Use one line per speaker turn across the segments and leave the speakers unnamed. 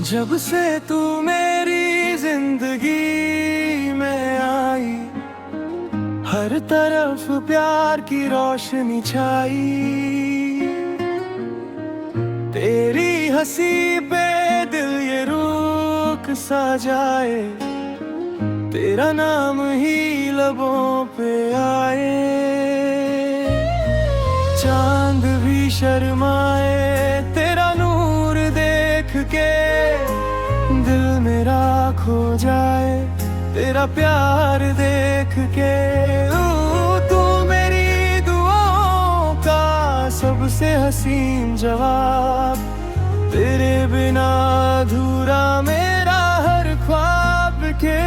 जब से तू मेरी जिंदगी में आई, हर तरफ प्यार की रोशनी छाई। तेरी हंसी पे दिल ये रुक सा जाए, तेरा नाम ही लबों पे आए। चांद भी शर्माए तेरा नूर देख के, दिल मेरा खो जाए तेरा प्यार देख के। तू मेरी दुआओं का सबसे हसीन जवाब, तेरे बिना अधूरा मेरा हर ख्वाब के।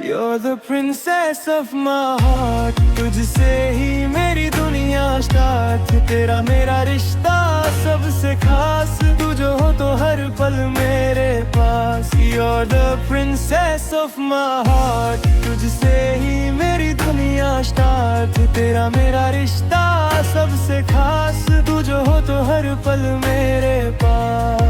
You're the princess of my heart, तुझसे ही मेरी दुनिया स्टार्ट। तेरा मेरा रिश्ता सबसे खास, तू जो हो तो हर पल मेरे पास। You're the princess of my heart, तुझसे ही मेरी दुनिया स्टार्ट। तेरा मेरा रिश्ता सबसे खास, तू जो हो तो हर पल मेरे पास।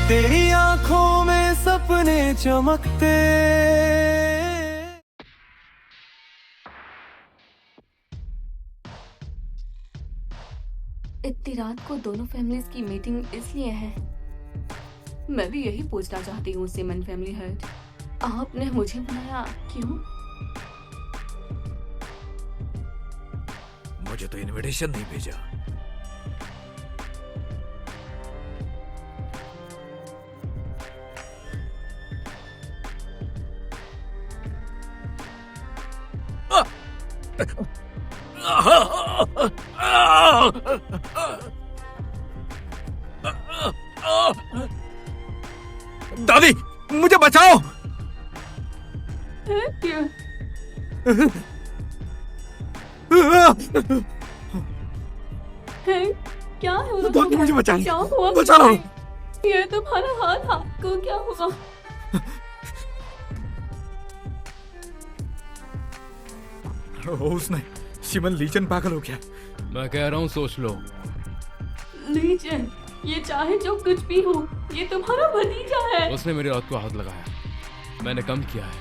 तेरी आंखों में सपने चमकते,
इतनी रात को दोनों फैमिलीज की मीटिंग इसलिए है। मैं भी यही पूछना चाहती हूँ सिमन फैमिली हेड, आपने मुझे बुलाया क्यों?
मुझे तो इनविटेशन नहीं भेजा। दादी, मुझे बचाओ।
क्यों? क्या हुआ?
दादी, मुझे बचाओ।
क्या हुआ?
बचाओ।
ये तुम्हारा हाथ, आपको क्या हुआ?
उसने सिमन लीचन पागल हो गया।
मैं कह रहा हूँ सोच लो।
लीजन, ये चाहे जो कुछ भी हो, ये तुम्हारा भतीजा है।
उसने मेरी रात को हाथ लगाया, मैंने कम किया है।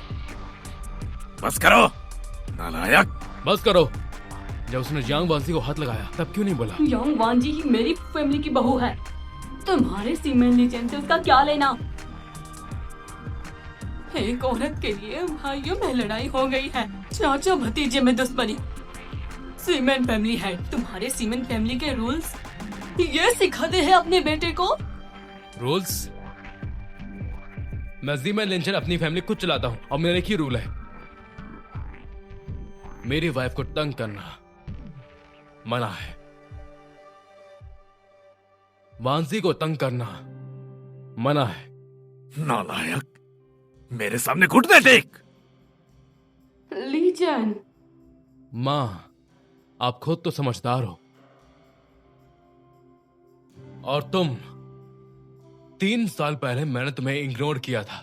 बस करो नालायक।
बस करो। जब उसने जियांग वांसी को हाथ लगाया तब क्यों नहीं बोला?
यांग वांजी ही मेरी फैमिली की बहू है, तुम्हारे सीमेन लीजन से उसका क्या लेना? एक औरत के लिए भाइयों में लड़ाई हो गई है, चाचा भतीजे में दुश्मनी। सीमेन फैमिली है, तुम्हारे सीमेन फैमिली के रूल्स ये सिखाते हैं अपने बेटे को?
रूल्स? मैं जीमैन लिंचन अपनी फैमिली खुद चलाता हूँ और मेरा एक ही रूल है, मेरी वाइफ को तंग करना मना है। वांसी को तंग करना मना है।
नालायक, मेरे सामने घुटने टेक।
लीजन,
माँ, आप खुद तो समझदार हो, और तुम 3 साल पहले मैंने तुम्हें इग्नोर किया था।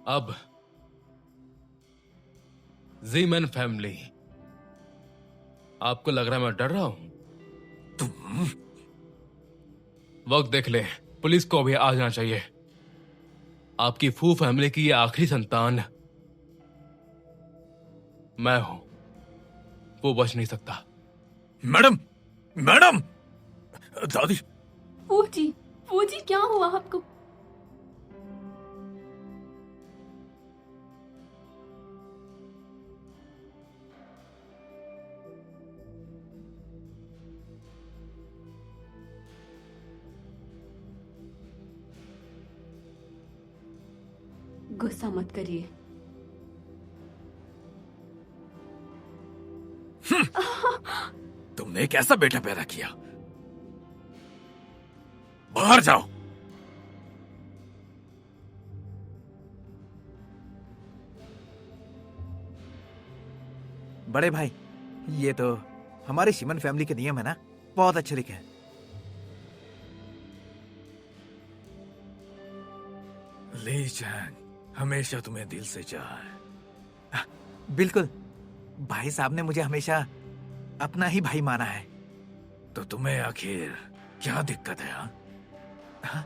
अब जीमैन फैमिली, आपको लग रहा है मैं डर रहा हूं?
तुम
वक्त देख ले, पुलिस को भी आ जाना चाहिए। आपकी फू फैमिली की ये आखिरी संतान मैं हूं, वो बच नहीं सकता।
मैडम, मैडम, दादी।
फूजी क्या हुआ आपको? गुस्सा मत करिए।
तुमने एक ऐसा बेटा पैदा किया, बाहर जाओ।
बड़े भाई, ये तो हमारे सिमन फैमिली के नियम है ना, बहुत अच्छे लिखे हैं।
ली चैंग हमेशा तुम्हें दिल से चाहा है।
बिल्कुल, भाई साहब ने मुझे हमेशा अपना ही भाई माना है।
तो तुम्हें आखिर क्या दिक्कत है? हाँ,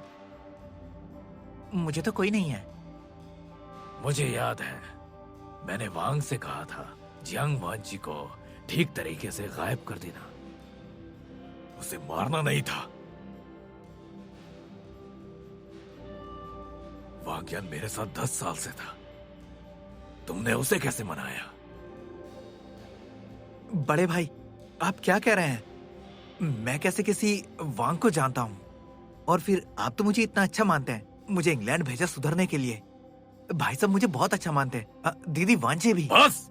मुझे तो कोई नहीं है।
मुझे याद है मैंने वांग से कहा था जियांग वांची को ठीक तरीके से गायब कर देना, उसे मारना नहीं था। वांग्यान मेरे साथ 10 साल से था, तुमने उसे कैसे मनाया?
बड़े भाई, आप क्या कह रहे हैं? मैं कैसे किसी वांग को जानता हूँ? और फिर आप तो मुझे इतना अच्छा मानते हैं, मुझे इंग्लैंड भेजा सुधरने के लिए। भाई साहब मुझे बहुत अच्छा मानते हैं, दीदी वांचे भी।
बस!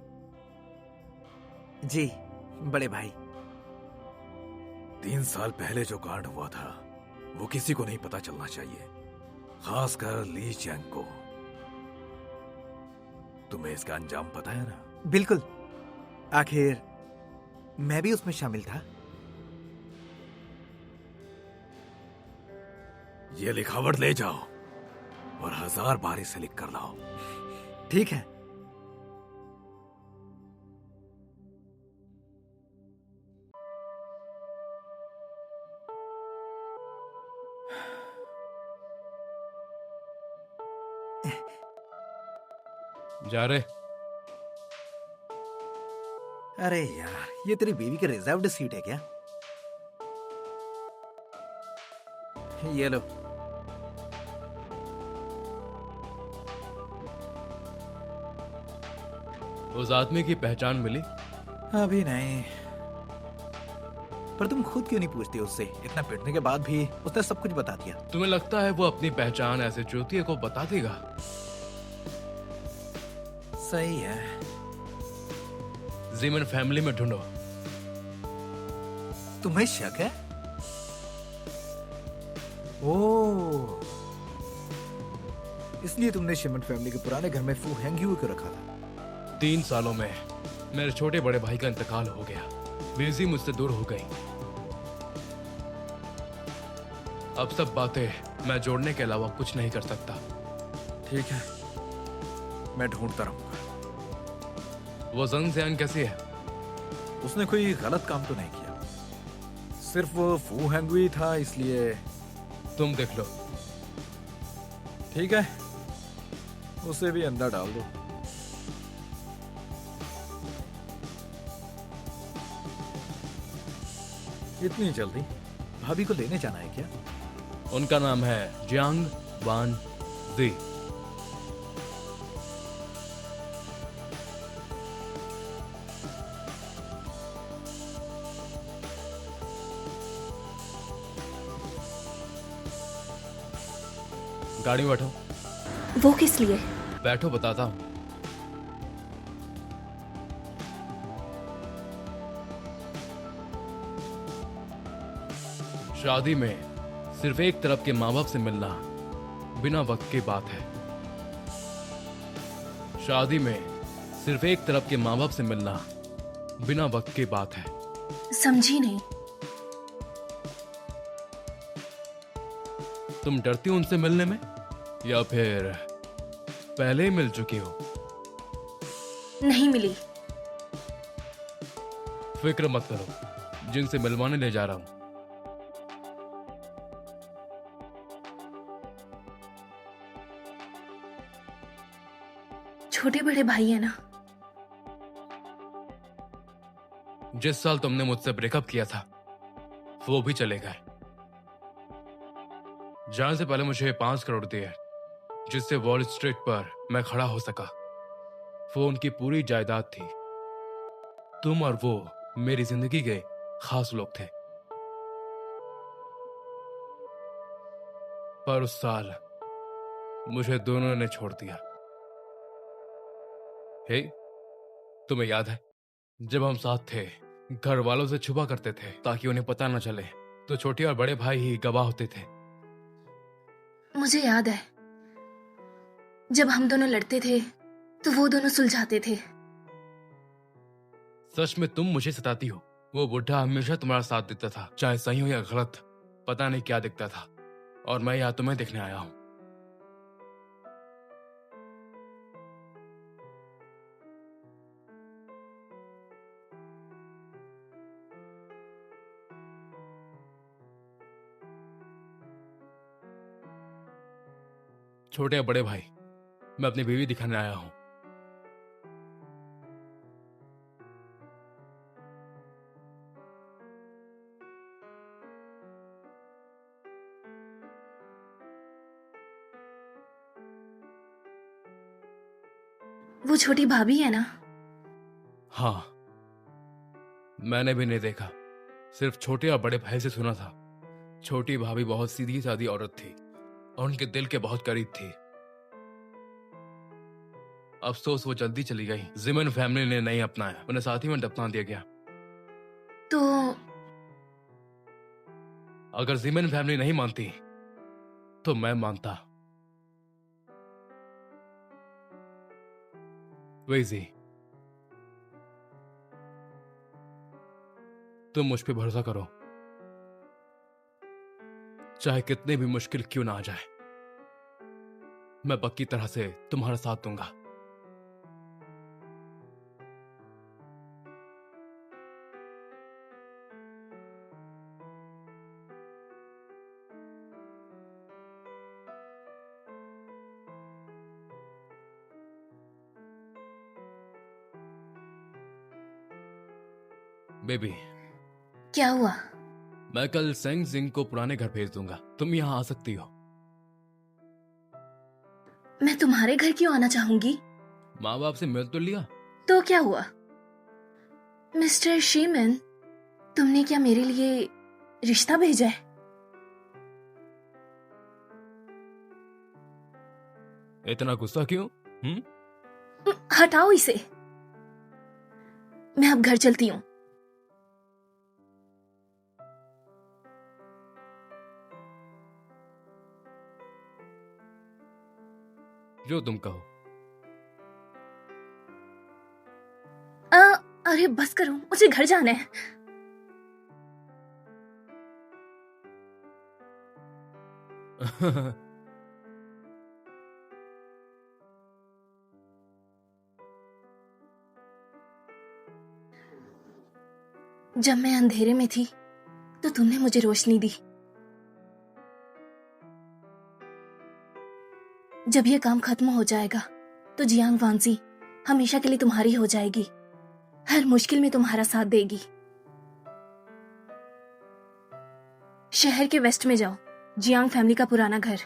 जी बड़े भाई।
3 साल पहले जो कांड हुआ था वो किसी को नहीं पता चलना चाहिए, खासकर ली चैंग को। तुम्हें इसका अंजाम पता है ना?
बिल्कुल, आखिर मैं भी उसमें शामिल था।
ये लिखावट ले जाओ और 1000 बार इसे लिख कर लाओ।
ठीक है।
जा रहे?
अरे यार, ये तेरी बीवी की रिजर्व्ड सीट है क्या? ये लो।
उस आदमी की पहचान मिली?
अभी नहीं, पर तुम खुद क्यों नहीं पूछती उससे? इतना पिटने के बाद भी उसने सब कुछ बता दिया।
तुम्हें लगता है वो अपनी पहचान ऐसे चूतिए को बता देगा?
सही है।
जीमन फैमिली में ढूंढो।
तुम्हें शक है? ओह, इसलिए तुमने शिमन फैमिली के पुराने घर में फू हैंग्यू को रखा था।
3 सालों में मेरे छोटे बड़े भाई का इंतकाल हो गया, बेजी मुझसे दूर हो गई। अब सब बातें मैं जोड़ने के अलावा कुछ नहीं कर सकता।
ठीक है, मैं ढूंढता रहूंगा।
वो जंग ज़ियान कैसी है?
उसने कोई गलत काम तो नहीं किया, सिर्फ वो फू हैंगुई था, इसलिए।
तुम देख लो।
ठीक है, उसे भी अंदर डाल दो। इतनी जल्दी? भाभी को लेने जाना है क्या?
उनका नाम है जियांग वान जी। गाड़ी में बैठो।
वो किस लिए?
बैठो, बताता हूं। शादी में सिर्फ एक तरफ के माँ बाप से मिलना बिना वक्त की बात है। शादी में सिर्फ एक तरफ के माँ बाप से मिलना बिना वक्त की बात है।
समझी नहीं।
तुम डरती हो उनसे मिलने में, या फिर पहले ही मिल चुकी हो?
नहीं मिली।
फिक्र मत करो, जिनसे मिलवाने ले जा रहा हूं।
छोटे बड़े भाई है ना?
जिस साल तुमने मुझसे ब्रेकअप किया था वो भी चले गए। जाने से पहले मुझे 5 करोड़ दिए, जिससे वॉल स्ट्रीट पर मैं खड़ा हो सका। वो उनकी पूरी जायदाद थी। तुम और वो मेरी जिंदगी के खास लोग थे। पर उस साल मुझे दोनों ने छोड़ दिया। हे, तुम्हें याद है जब हम साथ थे, घर वालों से छुपा करते थे ताकि उन्हें पता न चले, तो छोटे और बड़े भाई ही गवाह होते थे।
मुझे याद है जब हम दोनों लड़ते थे तो वो दोनों सुलझाते थे।
सच में तुम मुझे सताती हो। वो बुढ़ा हमेशा तुम्हारा साथ देता था, चाहे सही हो या गलत, पता नहीं क्या दिखता था। और मैं यहाँ तुम्हें देखने आया हूं। छोटे या बड़े भाई, मैं अपनी बीवी दिखाने आया हूं।
वो छोटी भाभी है ना?
हाँ, मैंने भी नहीं देखा, सिर्फ छोटे और बड़े भाई से सुना था। छोटी भाभी बहुत सीधी सादी औरत थी और उनके दिल के बहुत करीब थी। अफसोस वो जल्दी चली गई। जिमन फैमिली ने नहीं अपनाया, उन्हें साथ ही में दफना दिया गया।
तो
अगर जिमन फैमिली नहीं मानती तो मैं मानता। वेजी, तुम मुझ पे भरोसा करो, चाहे कितनी भी मुश्किल क्यों ना आ जाए, मैं पक्की तरह से तुम्हारा साथ दूंगा। बेबी,
क्या हुआ?
मैं कल सेंग जिंग को पुराने घर भेज दूंगा, तुम यहां आ सकती हो।
मैं तुम्हारे घर क्यों आना चाहूंगी?
माँ बाप से मिल तो लिया।
तो क्या हुआ? मिस्टर शीमन, तुमने क्या मेरे लिए रिश्ता भेजा है?
इतना गुस्सा क्यों?
हटाओ इसे। मैं अब घर चलती हूँ।
जो तुम कहो।
अरे बस करो, मुझे घर जाना है। जब मैं अंधेरे में थी तो तुमने मुझे रोशनी दी। जब ये काम खत्म हो जाएगा तो जियांग वांजी हमेशा के लिए तुम्हारी हो जाएगी, हर मुश्किल में तुम्हारा साथ देगी। शहर के वेस्ट में जाओ, जियांग फैमिली का पुराना घर।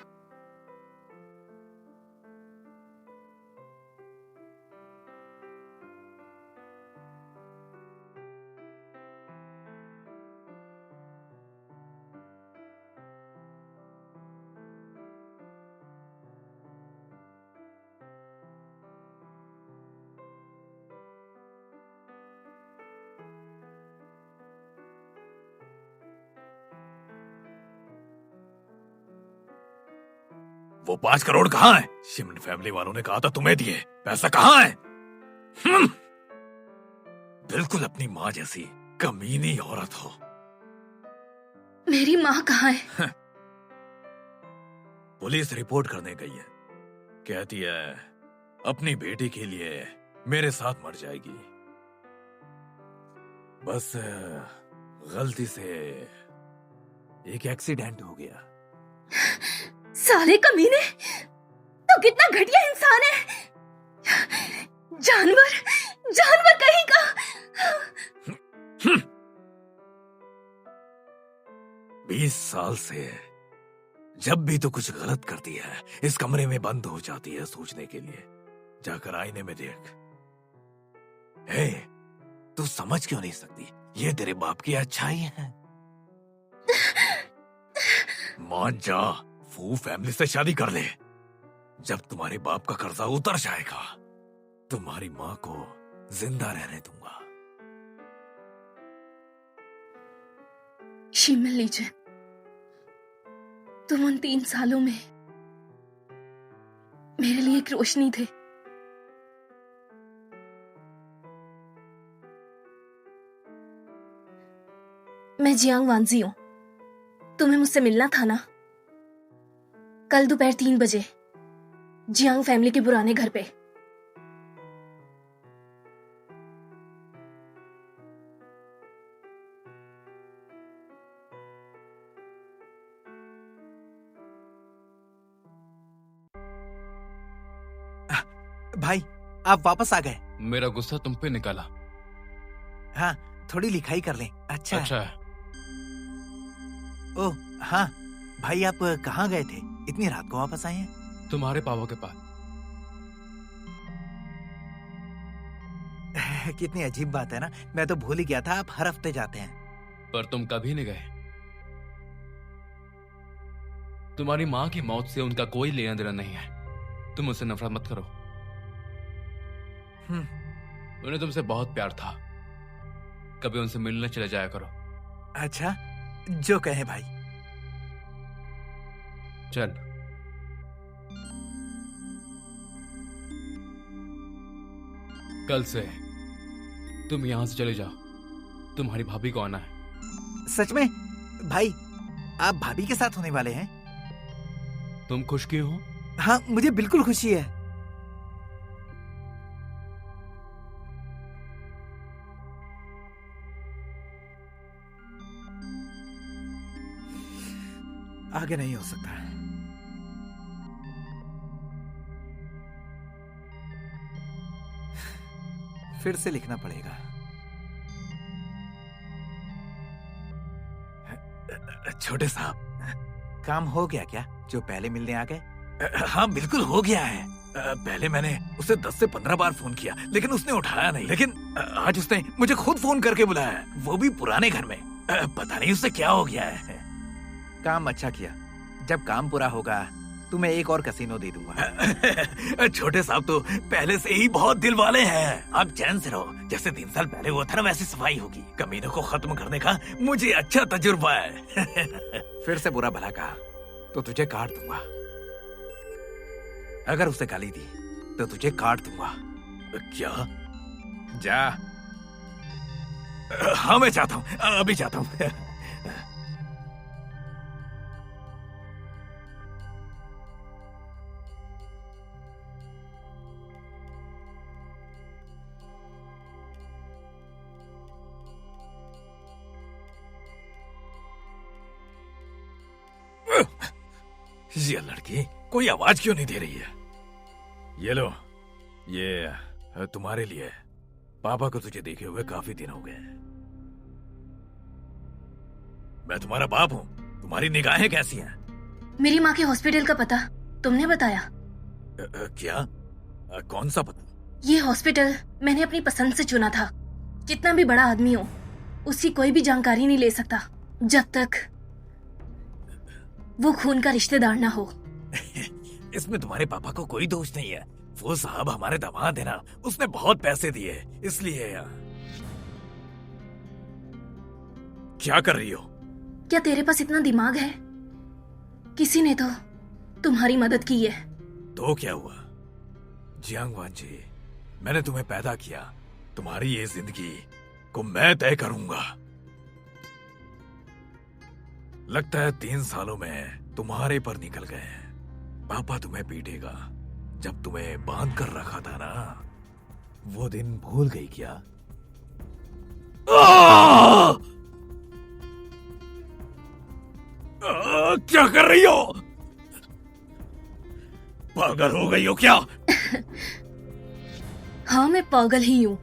वो 5 करोड़ कहाँ है? शिमन फैमिली वालों ने कहा था तुम्हें दिए, पैसा कहाँ है? बिल्कुल अपनी माँ जैसी कमीनी औरत हो।
मेरी माँ कहाँ है?
पुलिस रिपोर्ट करने गई है, कहती है अपनी बेटी के लिए मेरे साथ मर जाएगी। बस गलती से एक एक्सीडेंट हो गया।
साले कमीने, तो कितना घटिया इंसान है। जानवर, जानवर कहीं का।
20 साल से जब भी तो कुछ गलत करती है इस कमरे में बंद हो जाती है सोचने के लिए। जाकर आईने में देख। हे, तू समझ क्यों नहीं सकती? ये तेरे बाप की अच्छाई है। मान जा, फू फैमिली से शादी कर ले। जब तुम्हारे बाप का कर्जा उतर जाएगा तुम्हारी माँ को जिंदा रहने दूंगा।
शिमन लीजिए, तुम उन 3 सालों में मेरे लिए एक रोशनी थे। मैं जियांग वांजी हूं, तुम्हें मुझसे मिलना था ना? कल दोपहर 3 बजे जियांग फैमिली के पुराने घर पे।
भाई आप वापस आ गए।
मेरा गुस्सा तुम पे निकाला।
हाँ, थोड़ी लिखाई कर लें। अच्छा
अच्छा है।
ओह हाँ, भाई आप कहाँ गए थे? इतनी रात को वापस आए हैं?
तुम्हारे पापा के पास।
कितनी अजीब बात है ना, मैं तो भूल ही गया था आप हर हफ्ते जाते हैं।
पर तुम कभी नहीं गए। तुम्हारी माँ की मौत से उनका कोई लेना देना नहीं है। तुम उससे नफरत मत करो। उन्हें तुमसे बहुत प्यार था। कभी उनसे मिलने चले जाया करो।
अच्छा, जो कहे भाई।
चल। कल से तुम यहां से चले जाओ। तुम्हारी भाभी को आना है।
सच में? भाई आप भाभी के साथ होने वाले हैं?
तुम खुश क्यों हो?
हाँ, मुझे बिल्कुल खुशी है। आगे नहीं हो सकता। फिर से लिखना पड़ेगा। छोटे साहब, काम हो गया क्या जो पहले मिलने आ गए?
हाँ बिल्कुल हो गया है। पहले मैंने उसे 10 से 15 बार फोन किया लेकिन उसने उठाया नहीं। लेकिन आज उसने मुझे खुद फोन करके बुलाया है, वो भी पुराने घर में। पता नहीं उससे क्या हो गया है।
काम अच्छा किया। जब काम पूरा होगा तो मैं एक और कैसीनो दे दूंगा।
छोटे साहब तो पहले से ही बहुत दिल वाले हैं। आप चैन से रहो। जैसे 3 साल पहले हुआ था ना, वैसी सफाई होगी। कमीनों को खत्म करने का मुझे अच्छा तजुर्बा है।
फिर से बुरा भला कहा तो तुझे काट दूंगा। अगर उसे गाली दी तो तुझे काट दूंगा।
क्या?
जा।
हाँ मैं जाता हूँ, अभी जाता हूँ। ये लड़की कोई आवाज क्यों नहीं दे रही है? ये लो, ये तुम्हारे लिए। पापा को तुझे देखे हुए काफी दिन हो गए। मैं तुम्हारा बाप हूँ। तुम्हारी निगाहें कैसी हैं?
मेरी माँ के हॉस्पिटल का पता तुमने बताया?
क्या? कौन सा पता?
ये हॉस्पिटल मैंने अपनी पसंद से चुना था। जितना भी बड़ा आदमी हो, उसकी कोई भी जानकारी नहीं ले सकता जब तक वो खून का रिश्तेदार ना हो।
इसमें तुम्हारे पापा को कोई दोष नहीं है। वो साहब हमारे दामाद है ना, उसने बहुत पैसे दिए, इसलिए। क्या कर रही हो?
क्या तेरे पास इतना दिमाग है? किसी ने तो तुम्हारी मदद की है।
तो क्या हुआ? जियांग वांजी, मैंने तुम्हें पैदा किया। तुम्हारी ये जिंदगी को मैं तय करूंगा। लगता है 3 सालों में तुम्हारे पर निकल गए हैं। पापा तुम्हें पीटेगा। जब तुम्हें बांध कर रखा था ना, वो दिन भूल गई क्या? क्या कर रही हो? पागल हो गई हो क्या?
हाँ, मैं पागल ही हूँ।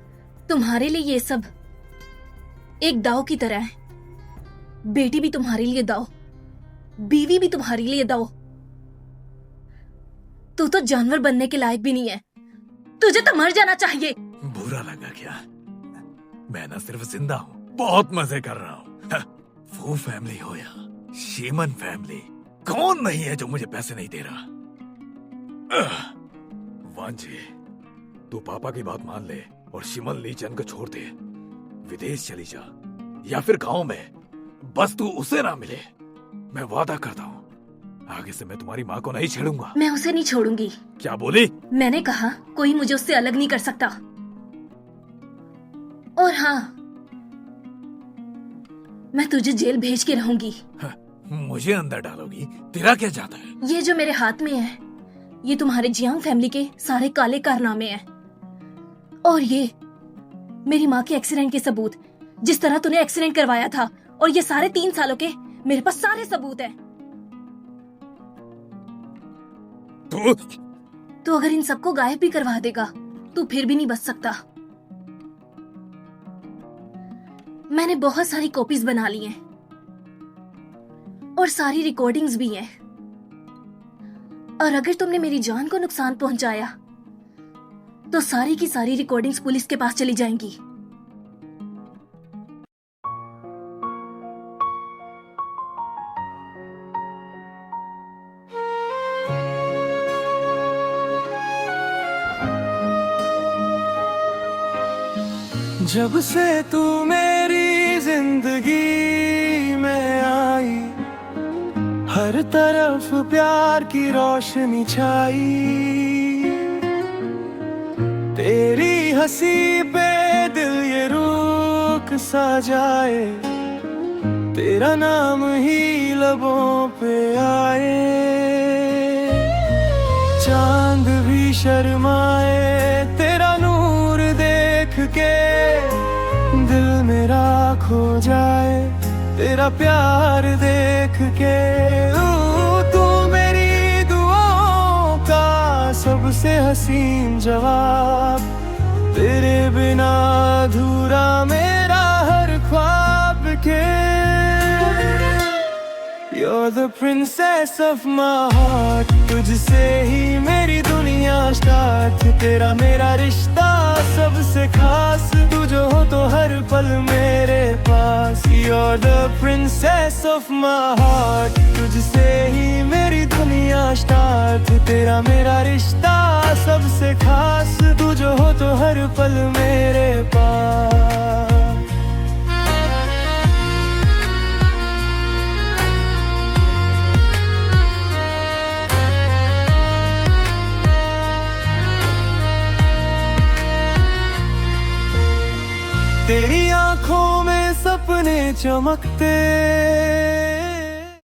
तुम्हारे लिए ये सब एक दाव की तरह है। बेटी भी तुम्हारे लिए दाव, बीवी भी तुम्हारे लिए दाव। तू तो जानवर बनने के लायक भी नहीं है। तुझे तो मर जाना चाहिए।
बुरा लगा क्या? मैं ना सिर्फ जिंदा हूँ, बहुत मजे कर रहा हूँ। वो फैमिली हो या शीमन फैमिली, कौन नहीं है जो मुझे पैसे नहीं दे रहा? वांजी, तू पापा की बात मान ले और शिमन लीचन को छोड़ दे। विदेश चली जा या फिर गांव में, बस तू उसे ना मिले। मैं वादा करता हूँ, आगे से मैं तुम्हारी माँ को नहीं छेड़ूंगा।
मैं उसे नहीं छोड़ूंगी।
क्या बोली?
मैंने कहा कोई मुझे उससे अलग नहीं कर सकता। और हाँ, मैं तुझे जेल भेज के रहूंगी।
मुझे अंदर डालोगी? तेरा क्या जाता है?
ये जो मेरे हाथ में है, ये तुम्हारे जियांग फैमिली के सारे काले कारनामे हैं। और ये मेरी माँ के एक्सीडेंट के सबूत, जिस तरह तूने एक्सीडेंट करवाया था। और ये सारे 3 सालों के मेरे पास सारे सबूत हैं। तो अगर इन सबको गायब भी करवा देगा तो फिर भी नहीं बच सकता। मैंने बहुत सारी कॉपीज बना ली हैं और सारी रिकॉर्डिंग्स भी हैं। और अगर तुमने मेरी जान को नुकसान पहुंचाया तो सारी की सारी रिकॉर्डिंग्स पुलिस के पास चली जाएंगी।
जब से तू मेरी जिंदगी में आई, हर तरफ प्यार की रोशनी छाई। तेरी हंसी पे दिल ये रुक सा जाए, तेरा नाम ही लबों पे आए। चांद भी शर्माए तेरा नूर देख के, दिल मेरा खो जाए तेरा प्यार देख के। तू मेरी दुआओं का सबसे हसीन जवाब, तेरे बिना अधूरा मेरा हर ख्वाब के। You're the princess of my heart, तुझसे ही मेरी दुनिया स्टार्ट। तेरा मेरा रिश्ता सबसे खास, तू जो हो तो हर पल मेरे पास। You're the princess of my heart, तुझसे ही मेरी दुनिया स्टार्ट। तेरा मेरा रिश्ता सबसे खास, तू जो हो तो हर पल मेरे पास। तेरी आंखों में सपने चमकते,